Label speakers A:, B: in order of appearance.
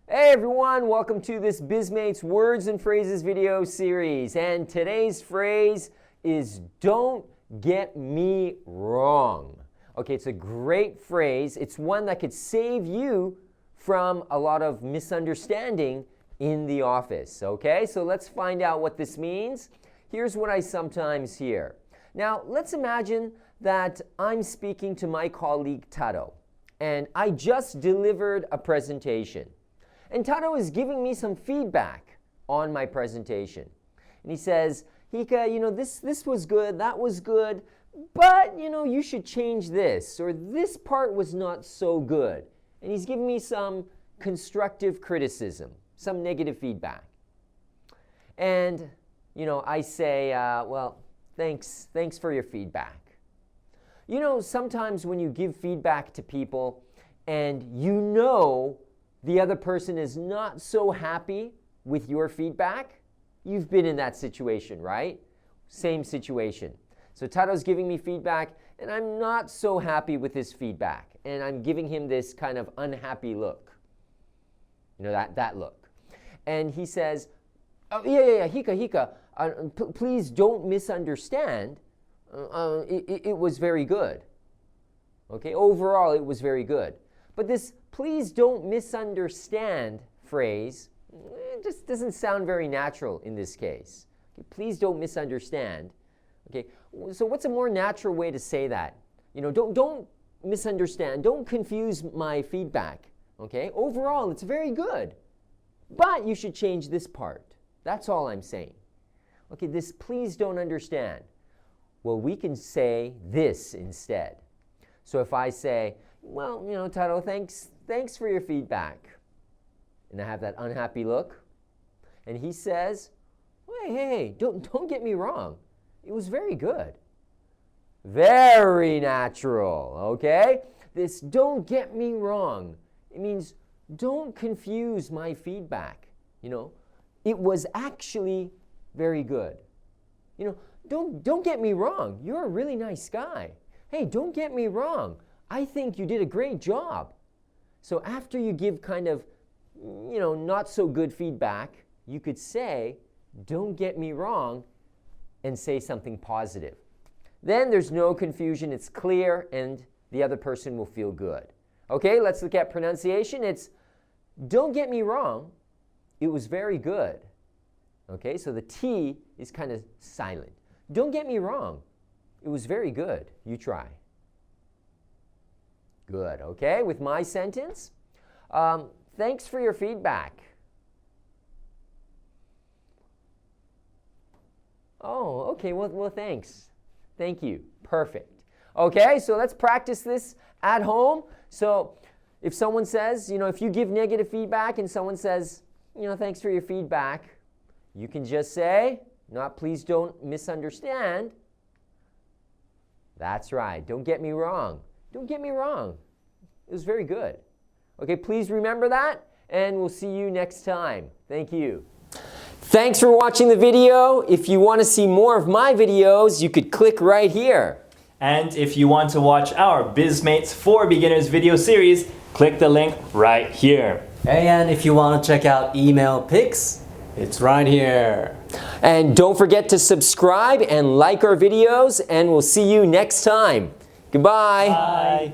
A: Hey everyone, welcome to this Bizmates Words and Phrases video series. And today's phrase is don't get me wrong. Okay, it's a great phrase. It's one that could save you from a lot of misunderstanding in the office. Okay, so let's find out what this means. Here's what I sometimes hear. Now, let's imagine that I'm speaking to my colleague Taro, and I just delivered a presentation. And Taro is giving me some feedback on my presentation. And he says, Hika, this was good, that was good, but, you should change this, or this part was not so good. And he's giving me some constructive criticism, some negative feedback. And, I say, well, thanks for your feedback. Sometimes when you give feedback to people and the other person is not so happy with your feedback, you've been in that situation, right? Same situation. So Taro's giving me feedback, and I'm not so happy with his feedback, and I'm giving him this kind of unhappy look. That look. And he says, oh, yeah, Hika, please don't misunderstand. It was very good. Okay, overall it was very good. But this please don't misunderstand phrase, it just doesn't sound very natural in this case. Okay, please don't misunderstand. Okay, so what's a more natural way to say that? Don't misunderstand, don't confuse my feedback. Okay, overall it's very good, but you should change this part. That's all I'm saying. Okay, this please don't understand. Well, we can say this instead. So if I say, well, Taro, thanks for your feedback. And I have that unhappy look. And he says, hey, don't get me wrong. It was very good. Very natural, okay? This don't get me wrong. It means don't confuse my feedback. It was actually very good. Don't get me wrong. You're a really nice guy. Hey, don't get me wrong. I think you did a great job. So after you give kind of, not so good feedback, you could say, don't get me wrong, and say something positive. Then there's no confusion, it's clear, and the other person will feel good. Okay, let's look at pronunciation. It's, don't get me wrong, it was very good. Okay, so the T is kind of silent. Don't get me wrong, it was very good. You try. Good, okay? With my sentence, thanks for your feedback. Oh, okay, well, thanks. Thank you. Perfect. Okay, so let's practice this at home. So if someone says, if you give negative feedback and someone says, thanks for your feedback, you can just say, please don't misunderstand. That's right. Don't get me wrong. Don't get me wrong. It was very good. Okay, please remember that, and we'll see you next time. Thank you. Thanks for watching the video. If you want to see more of my videos, you could click right here.
B: And if you want to watch our Bizmates for Beginners video series, click the link right here.
C: And if you want to check out email pics, it's right here.
A: And don't forget to subscribe and like our videos, and we'll see you next time. Goodbye.
B: Bye.